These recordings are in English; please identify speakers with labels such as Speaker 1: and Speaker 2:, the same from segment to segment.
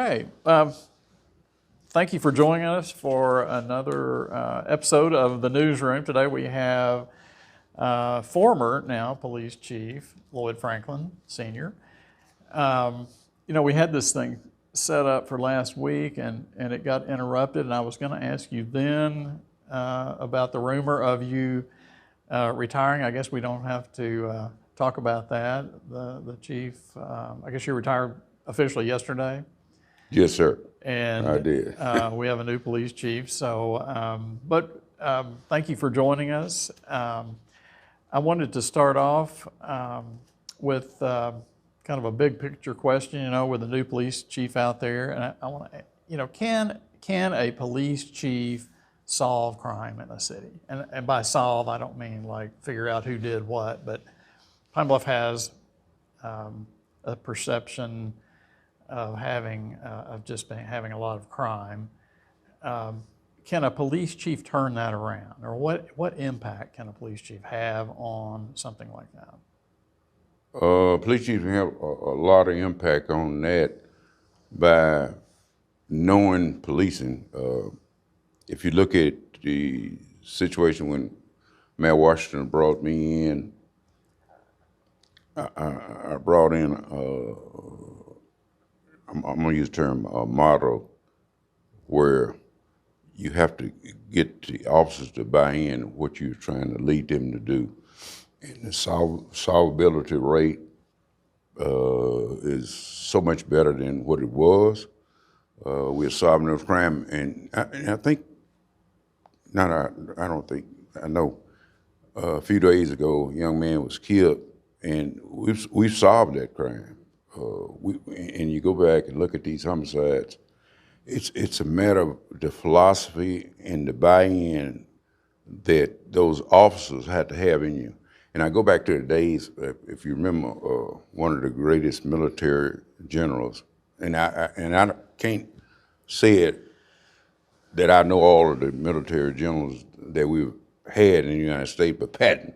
Speaker 1: Okay. Thank you for joining us for another episode of the Newsroom. Today we have former now police chief Lloyd Franklin Sr. We had this thing set up for last week and it got interrupted, and I was going to ask you then about the rumor of you retiring. I guess we don't have to talk about that. The chief, I guess you retired officially yesterday.
Speaker 2: Yes, sir.
Speaker 1: And
Speaker 2: I did.
Speaker 1: We have a new police chief. So, thank you for joining us. I wanted to start off with kind of a big picture question. With the new police chief out there, and I want to, can a police chief solve crime in a city? And by solve, I don't mean like figure out who did what, but Pine Bluff has a perception of having a lot of crime. Can a police chief turn that around, or what impact can a police chief have on something like that?
Speaker 2: Police chiefs have a lot of impact on that by knowing policing. If you look at the situation when Mayor Washington brought me in, I brought in, I'm going to use the term model, where you have to get the officers to buy in what you're trying to lead them to do. And the solvability rate is so much better than what it was. We're solving those crime, and I think, I know a few days ago, a young man was killed, and we've solved that crime. And you go back and look at these homicides, it's a matter of the philosophy and the buy-in that those officers had to have in you. And I go back to the days, if you remember, one of the greatest military generals, and I can't say it that I know all of the military generals that we've had in the United States, but Patton,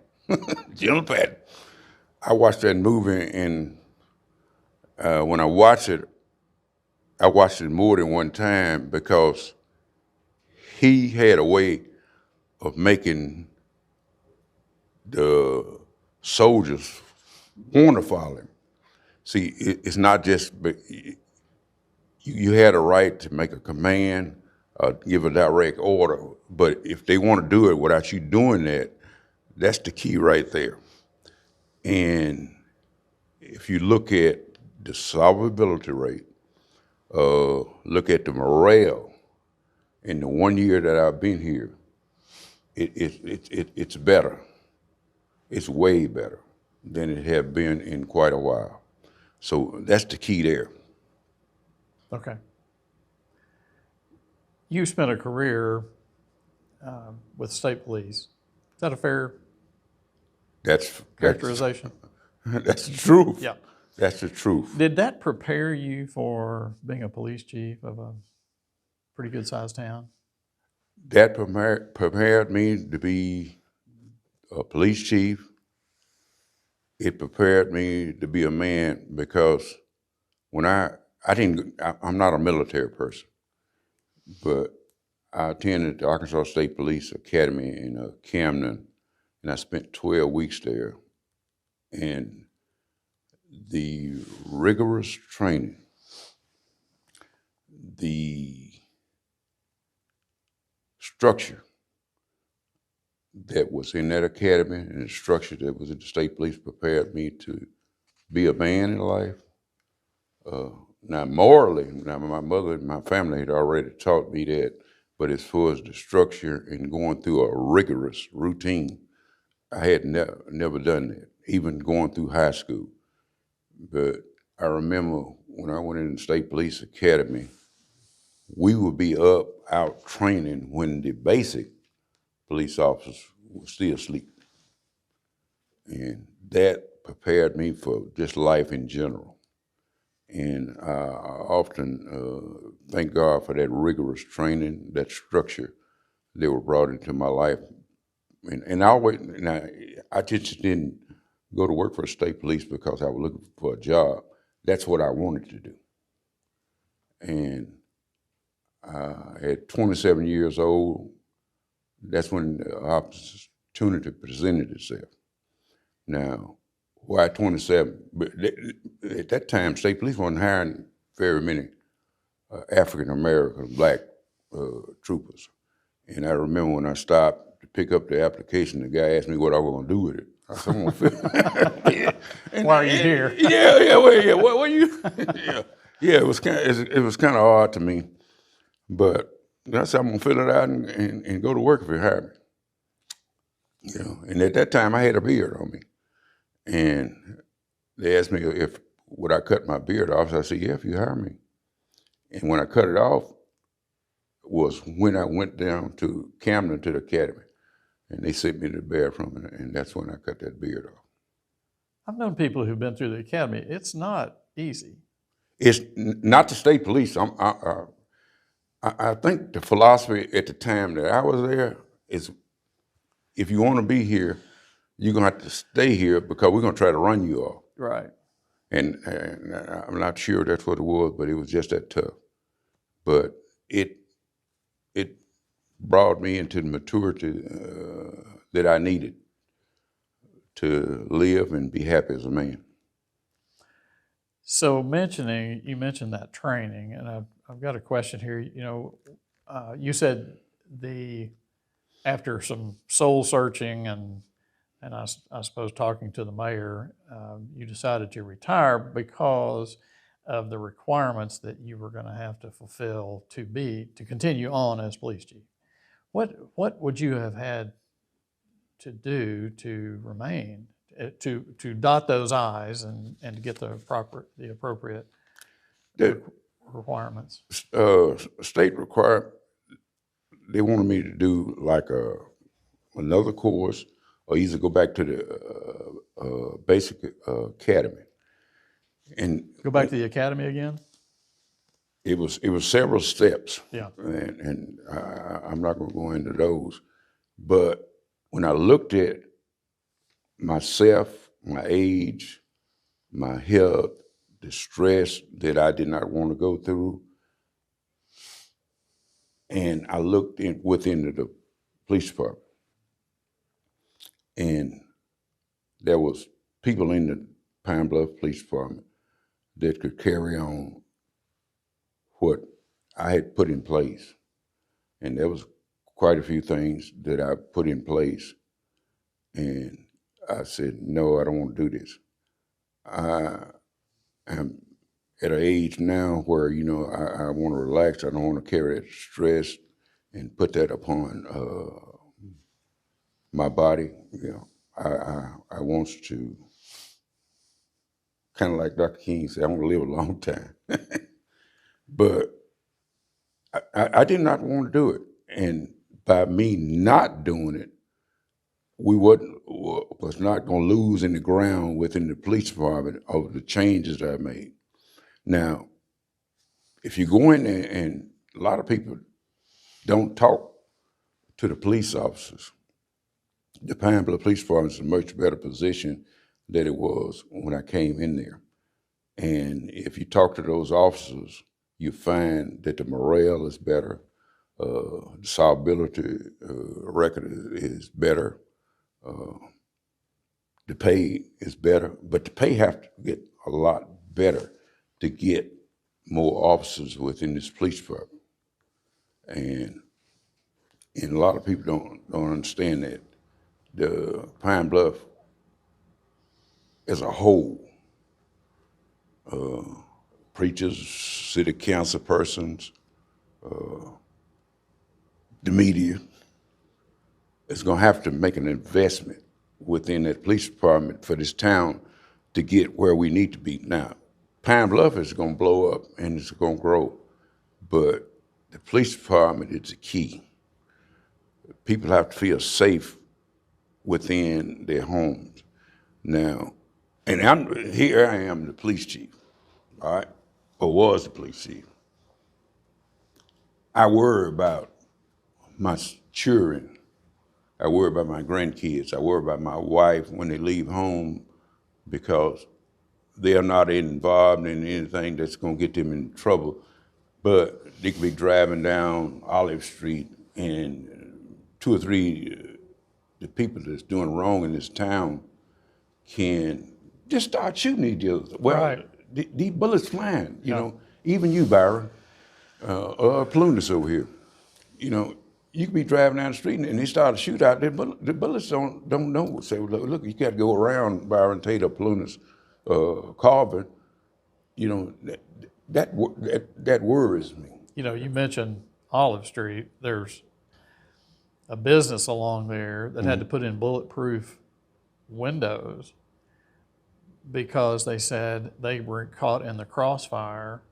Speaker 2: General Patton. I watched that movie, and when I watched it more than one time because he had a way of making the soldiers want to follow him. See, it's not just, you had a right to make a command, give a direct order, but if they want to do it without you doing that, that's the key right there. And if you look at the solvability rate, look at the morale in the 1 year that I've been here, it's better. It's way better than it had been in quite a while. So that's the key there.
Speaker 1: Okay. You spent a career with state police. Is that a fair characterization?
Speaker 2: That's the truth.
Speaker 1: Yeah.
Speaker 2: That's the truth.
Speaker 1: Did that prepare you for being a police chief of a pretty good sized town?
Speaker 2: That prepared me to be a police chief. It prepared me to be a man because when I'm not a military person, but I attended the Arkansas State Police Academy in Camden, and I spent 12 weeks there. And the rigorous training, the structure that was in that academy and the structure that was in the state police prepared me to be a man in life. Now morally, my mother and my family had already taught me that, but as far as the structure and going through a rigorous routine, I had never done that, even going through high school. But I remember when I went in the State Police Academy, we would be out training when the basic police officers were still asleep. And that prepared me for just life in general. And I often thank God for that rigorous training, that structure that were brought into my life. And I just didn't go to work for the state police because I was looking for a job. That's what I wanted to do. And at 27 years old, that's when the opportunity presented itself. Now, why 27? But at that time, state police wasn't hiring very many African-American black troopers. And I remember when I stopped to pick up the application, the guy asked me what I was going to do with it. I said, I'm going to fill it.
Speaker 1: Why are you here?
Speaker 2: What you? yeah, it was kind of odd to me. But I said, I'm going to fill it out and go to work if you hire me. And at that time, I had a beard on me. And they asked me would I cut my beard off. So I said, yeah, if you hire me. And when I cut it off was when I went down to Camden to the academy. And they sent me to the bathroom, and that's when I cut that beard off.
Speaker 1: I've known people who've been through the academy. It's not easy.
Speaker 2: It's not the state police. I think the philosophy at the time that I was there is, if you want to be here, you're going to have to stay here because we're going to try to run you off.
Speaker 1: Right.
Speaker 2: And I'm not sure that's what it was, but it was just that tough. But it brought me into the maturity that I needed to live and be happy as a man.
Speaker 1: So you mentioned that training, and I've got a question here. You said after some soul searching and I suppose talking to the mayor, you decided to retire because of the requirements that you were going to have to fulfill to continue on as police chief. What would you have had to do to remain, to dot those I's and to get the appropriate requirements?
Speaker 2: State required, they wanted me to do like another course or either go back to the basic academy. And
Speaker 1: go back to the academy again?
Speaker 2: It was several steps.
Speaker 1: Yeah.
Speaker 2: And I'm not going to go into those. But when I looked at myself, my age, my health, the stress that I did not want to go through, and I looked within the police department, and there was people in the Pine Bluff Police Department that could carry on what I had put in place. And there was quite a few things that I put in place. And I said, no, I don't want to do this. I am at an age now where, I want to relax. I don't want to carry that stress and put that upon my body. I want to, kind of like Dr. King said, I want to live a long time. But I did not want to do it. And by me not doing it, we was not going to lose any ground within the police department of the changes I made. Now, if you go in there, and a lot of people don't talk to the police officers, the Pine Bluff Police Department is a much better position than it was when I came in there. And if you talk to those officers, you find that the morale is better, the solvability record is better, the pay is better, but the pay have to get a lot better to get more officers within this police department. And a lot of people don't understand that the Pine Bluff as a whole, preachers, city council persons, the media, is going to have to make an investment within that police department for this town to get where we need to be. Now, Pine Bluff is going to blow up and it's going to grow, but the police department is the key. People have to feel safe within their homes. Now, and here I am, the police chief, all right, or was the police chief. I worry about my children. I worry about my grandkids. I worry about my wife when they leave home because they are not involved in anything that's going to get them in trouble. but they could be driving down Olive Street and two or three the people that's doing wrong in this town can just start shooting each other. Well,
Speaker 1: Right.
Speaker 2: these bullets flying, you
Speaker 1: Yeah.
Speaker 2: know, even you, Byron, or Plumas over here, you know, you could be driving down the street and they start to shoot out there, but the bullets don't know. Say, look, you got to go around Byron Tate or Plumas, Carver. You know, that worries me.
Speaker 1: You know, you mentioned Olive Street. There's a business along there that had to put in bulletproof windows because they said they were caught in the crossfire.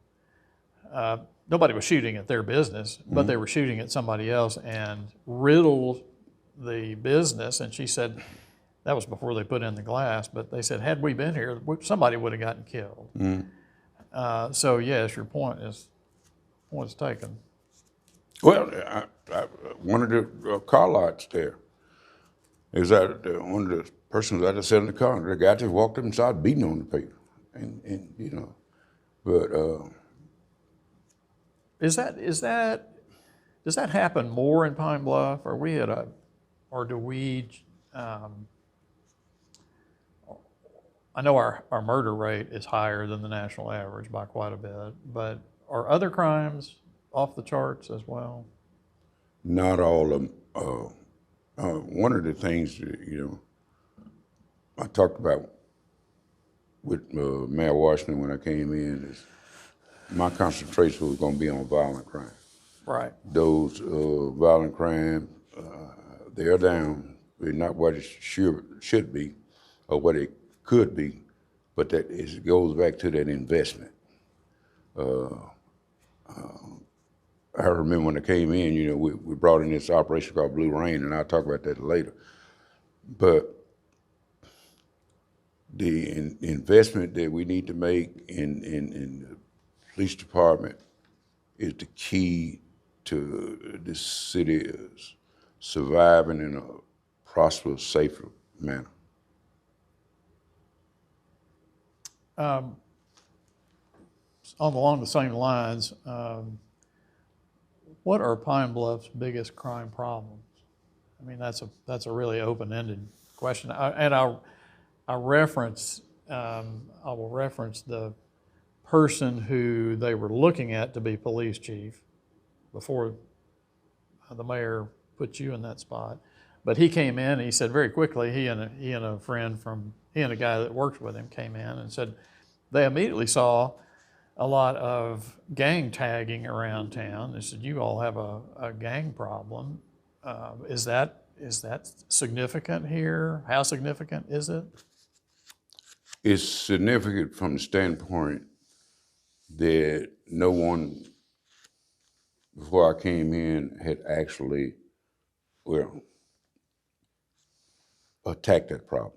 Speaker 1: Nobody was shooting at their business, but they were shooting at somebody else and riddled the business. And she said that was before they put in the glass, but they said, had we been here, somebody would have gotten killed. So yes, your point is taken.
Speaker 2: Well, one of the car lots there is that one of the persons that sat in the car, the guy just walked up and started beating on the paper, and you know, but
Speaker 1: Does that happen more in Pine Bluff? Or do we? I know our murder rate is higher than the national average by quite a bit, but are other crimes off the charts as well?
Speaker 2: not all of them. One of the things that, you know, I talked about with Mayor Washington when I came in is my concentration was going to be on violent crime.
Speaker 1: Right.
Speaker 2: Those violent crime, they're down. They're not what it should be or what it could be, but that it goes back to that investment. I remember when I came in, you know, we brought in this operation called Blue Rain, and I'll talk about that later. But the investment that we need to make in the police department is the key to this city's surviving in a prosperous, safer manner.
Speaker 1: Along the same lines, what are Pine Bluff's biggest crime problems? I mean, that's a really open-ended question. I will reference the person who they were looking at to be police chief before the mayor put you in that spot. But he came in and he said very quickly, he and a guy that worked with him came in and said they immediately saw a lot of gang tagging around town. They said, you all have a gang problem. Is that significant here? How significant is it?
Speaker 2: It's significant from the standpoint that no one before I came in had actually, well, attacked that problem.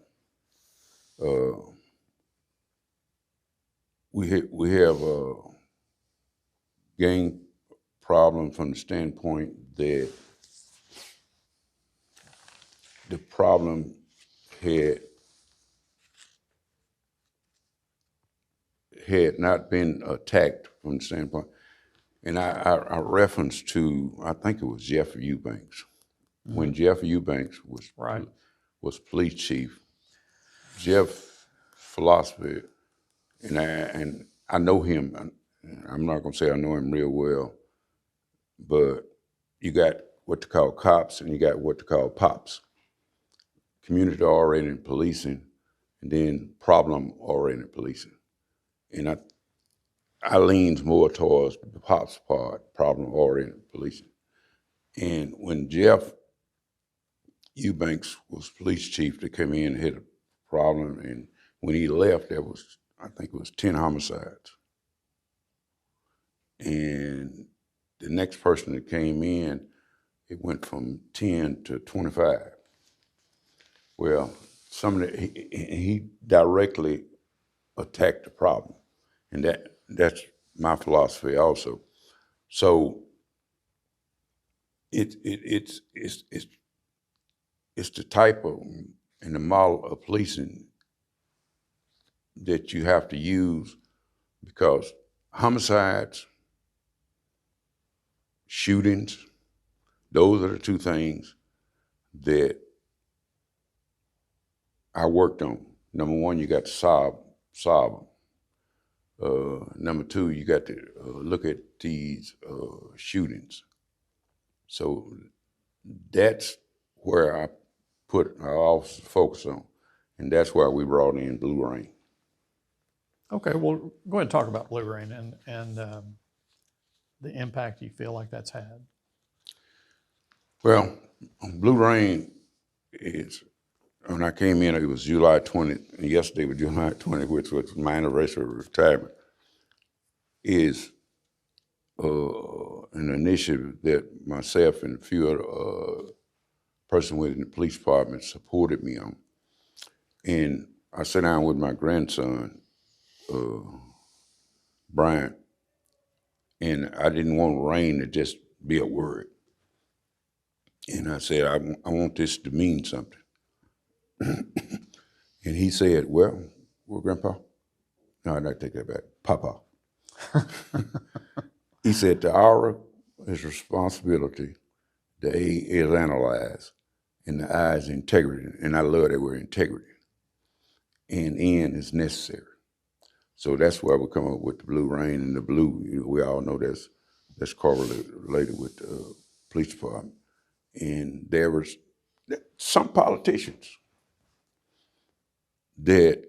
Speaker 2: We have a gang problem from the standpoint that the problem had not been attacked from the standpoint, and I reference to, I think it was Jeff Eubanks. When Jeff Eubanks was police chief, Jeff's philosophy, and I know him, I'm not gonna say I know him real well, but you got what to call cops and you got what to call pops. Community-oriented policing and then problem-oriented policing. And I leans more towards the pops part, problem-oriented policing. And when Jeff Eubanks was police chief, they came in and had a problem, and when he left, there was, I think it was 10 homicides. And the next person that came in, it went from 10 to 25. Well, he directly attacked the problem, and that's my philosophy also. So it's the type of and the model of policing that you have to use, because homicides shootings. Those are the two things that I worked on. Number one, you got to solve them. Number two, you got to look at these shootings. So that's where I put our office focus on, and that's why we brought in Blue Rain.
Speaker 1: Okay, well, go ahead and talk about Blue Rain and the impact you feel like that's had.
Speaker 2: Well, Blue Rain is, when I came in, it was July 20th, and yesterday was July 20th, which was my anniversary of retirement, is an initiative that myself and a few other persons within the police department supported me on. And I sat down with my grandson, Brian, and I didn't want rain to just be a word. And I said, I want this to mean something. And he said, well, Grandpa? No, I take that back. Papa. He said, the aura is responsibility, the A is analyze, and the I is integrity. And I love that word, integrity. And N is necessary. So that's why we come up with the Blue Rain, and the blue, we all know that's correlated with the police department. And there was some politicians that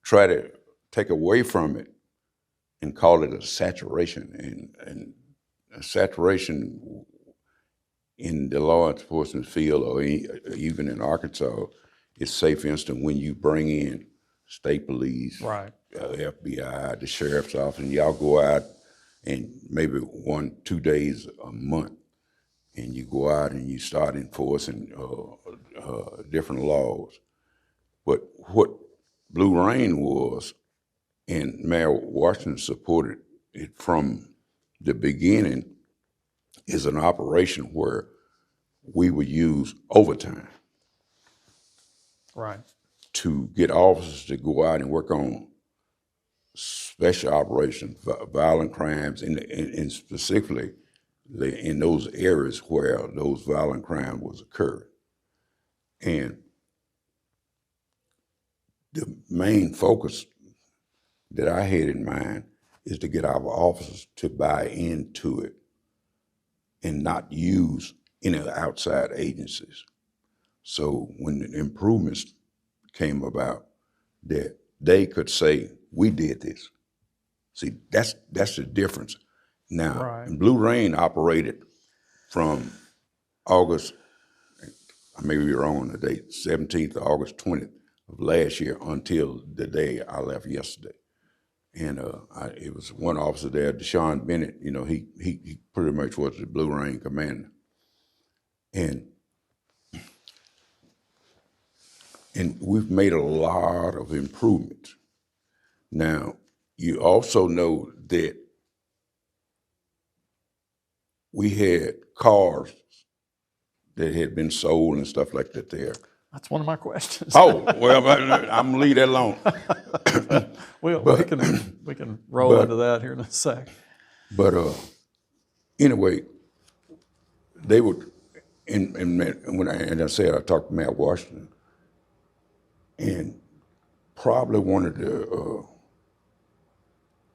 Speaker 2: try to take away from it and call it a saturation. And a saturation in the law enforcement field, or even in Arkansas, is, say, for instance, when you bring in state police,
Speaker 1: right,
Speaker 2: FBI, the sheriff's office, and y'all go out and maybe 1-2 days a month, and you go out and you start enforcing different laws. But what Blue Rain was, and Mayor Washington supported it from the beginning, is an operation where we would use overtime,
Speaker 1: right,
Speaker 2: to get officers to go out and work on special operations, violent crimes, and specifically in those areas where those violent crimes was occurring. And the main focus that I had in mind is to get our officers to buy into it and not use any outside agencies. So when the improvements came about, that they could say, we did this. See, that's the difference. Now,
Speaker 1: right.
Speaker 2: Blue Rain operated from August, I may be wrong on the date, 17th to August 20th of last year until the day I left yesterday. And it was one officer there, Deshaun Bennett, he pretty much was the Blue Rain commander. And we've made a lot of improvements. Now, you also know that we had cars that had been sold and stuff like that there.
Speaker 1: That's one of my questions.
Speaker 2: Oh, well, I'm gonna leave that alone.
Speaker 1: We can roll into that here in a sec.
Speaker 2: But anyway, they would, and when I said I talked to Mayor Washington, and probably one of the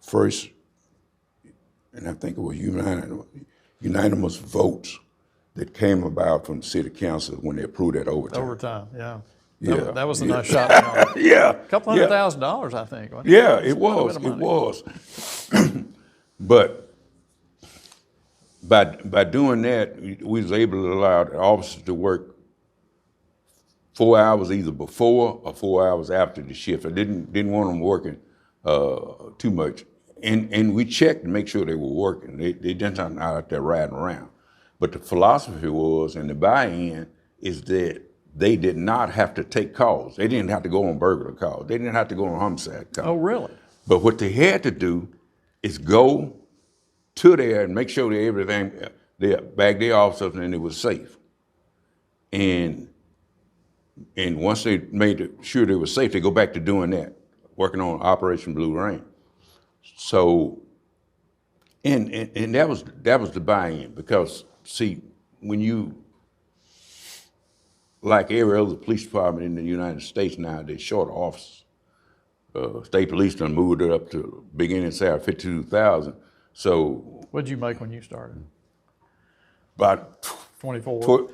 Speaker 2: first, and I think it was unanimous votes that came about from the city council when they approved that overtime.
Speaker 1: Overtime, yeah.
Speaker 2: Yeah,
Speaker 1: That was a nice shot. A
Speaker 2: Yeah.
Speaker 1: couple $100,000, I think. wasn't
Speaker 2: Yeah,
Speaker 1: it
Speaker 2: it was.
Speaker 1: Quite a bit
Speaker 2: It
Speaker 1: of money.
Speaker 2: was. But by doing that, we was able to allow the officers to work 4 hours either before or 4 hours after the shift. I didn't want them working too much. And we checked to make sure they were working. They didn't not out there riding around. But the philosophy was, and the buy-in, is that they did not have to take calls. They didn't have to go on burglar calls. They didn't have to go on homicide calls.
Speaker 1: Oh, really?
Speaker 2: But what they had to do is go to there and make sure that everything, they bagged their officers and it was safe. And once they made sure they were safe, they go back to doing that, working on Operation Blue Rain. So And that was the buy-in, because see, when you, like every other police department in the United States now, they're short of officers. State police done moved it up to beginning salary 52,000. So
Speaker 1: What'd you make when you started?
Speaker 2: about
Speaker 1: 24?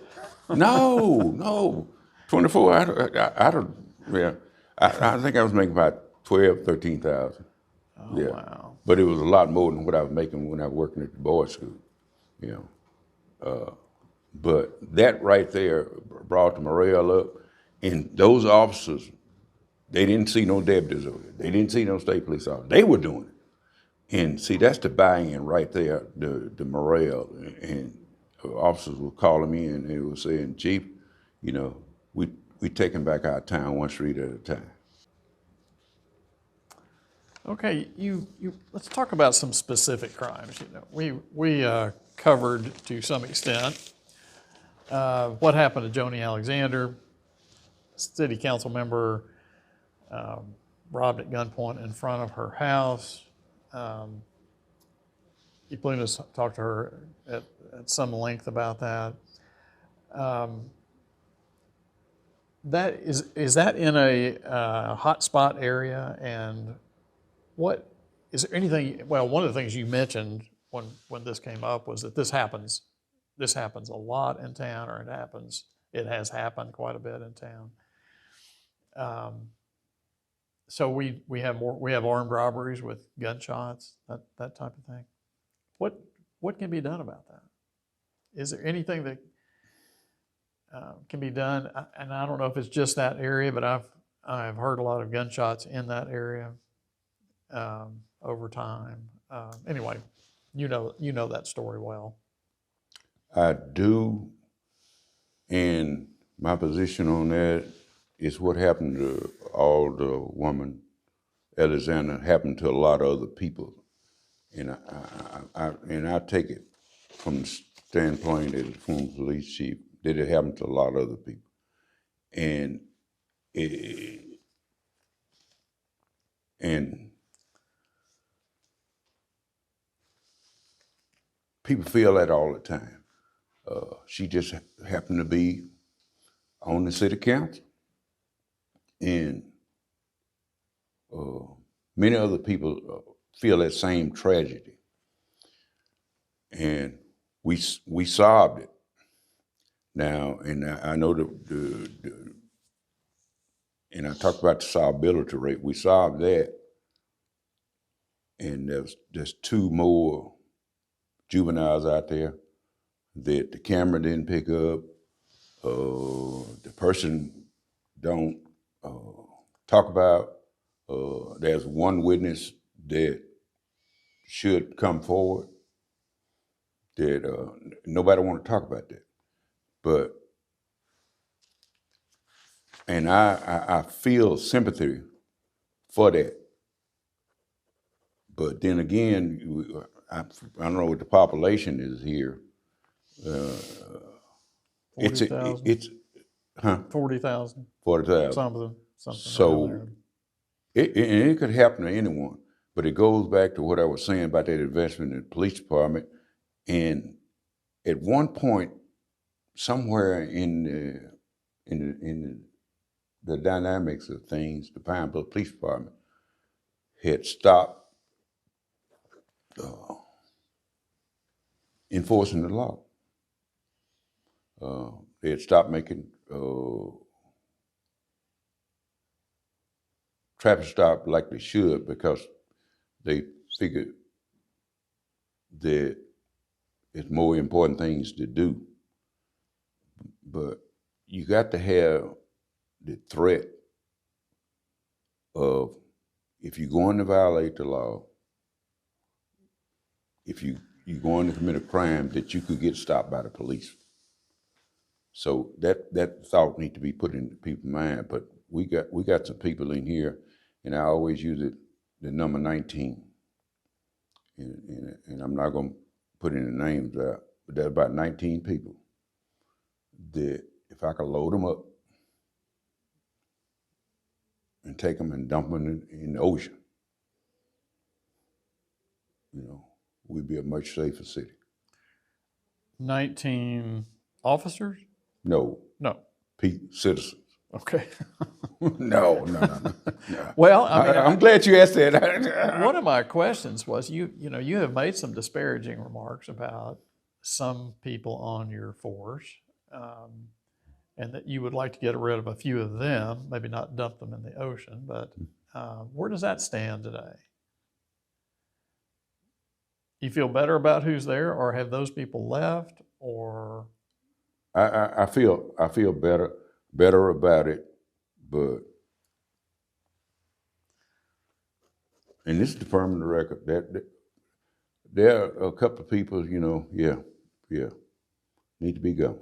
Speaker 2: no, 24. I don't. Yeah, I think I was making about 12, 13,000.
Speaker 1: Oh,
Speaker 2: Yeah,
Speaker 1: wow.
Speaker 2: but it was a lot more than what I was making when I was working at the boys' school. You know, but that right there brought the morale up, and those officers, they didn't see no deputies over there. They didn't see no state police officers. They were doing it. And see, that's the buy-in right there, the morale. And officers were calling me and they were saying, Chief, you know, we taking back our town one street at a time.
Speaker 1: Okay, let's talk about some specific crimes. You know, we covered to some extent what happened to Joni Alexander, city council member robbed at gunpoint in front of her house. You believe us talked to her at some length about that. That is that in a hot spot area, and what is there anything? Well, one of the things you mentioned when this came up was that this happens a lot in town, or it has happened quite a bit in town. So we have armed robberies with gunshots, that type of thing. What can be done about that? Is there anything that can be done? And I don't know if it's just that area, but I've heard a lot of gunshots in that area over time. Anyway, you know that story well.
Speaker 2: I do, and my position on that is what happened to all the woman Alexander happened to a lot of other people, and I take it from the standpoint as a former police chief that it happened to a lot of other people, and people feel that all the time. She just happened to be on the city council, and many other people feel that same tragedy, and we solved it. Now, and I know and I talked about the solvability rate. We solved that, and there's two more juveniles out there that the camera didn't pick up. The person don't talk about. There's one witness that should come forward that nobody want to talk about that. But, and I feel sympathy for that. But then again, I don't know what the population is here.
Speaker 1: 40,000.
Speaker 2: It's
Speaker 1: 40,000.
Speaker 2: 40,000.
Speaker 1: Something
Speaker 2: So
Speaker 1: around there.
Speaker 2: it could happen to anyone, but it goes back to what I was saying about that investment in the police department. And at one point, somewhere in the dynamics of things, the Pine Bluff Police Department had stopped enforcing the law. They had stopped making traffic stops like they should, because they figured that it's more important things to do. But you got to have the threat of, if you're going to violate the law, if you're going to commit a crime, that you could get stopped by the police. So that thought needs to be put into people's mind. But we got some people in here, and I always use the number 19. And I'm not going to put any names out, but there's about 19 people that if I could load them up and take them and dump them in the ocean, we'd be a much safer city.
Speaker 1: 19 officers?
Speaker 2: No,
Speaker 1: No.
Speaker 2: citizens.
Speaker 1: Okay.
Speaker 2: No.
Speaker 1: Well, I mean,
Speaker 2: I'm glad you asked that.
Speaker 1: one of my questions was, you have made some disparaging remarks about some people on your force, and that you would like to get rid of a few of them, maybe not dump them in the ocean, but where does that stand today? You feel better about who's there, or have those people left, or?
Speaker 2: I feel better about it, but in this Department of Record, there are a couple of people, need to be gone.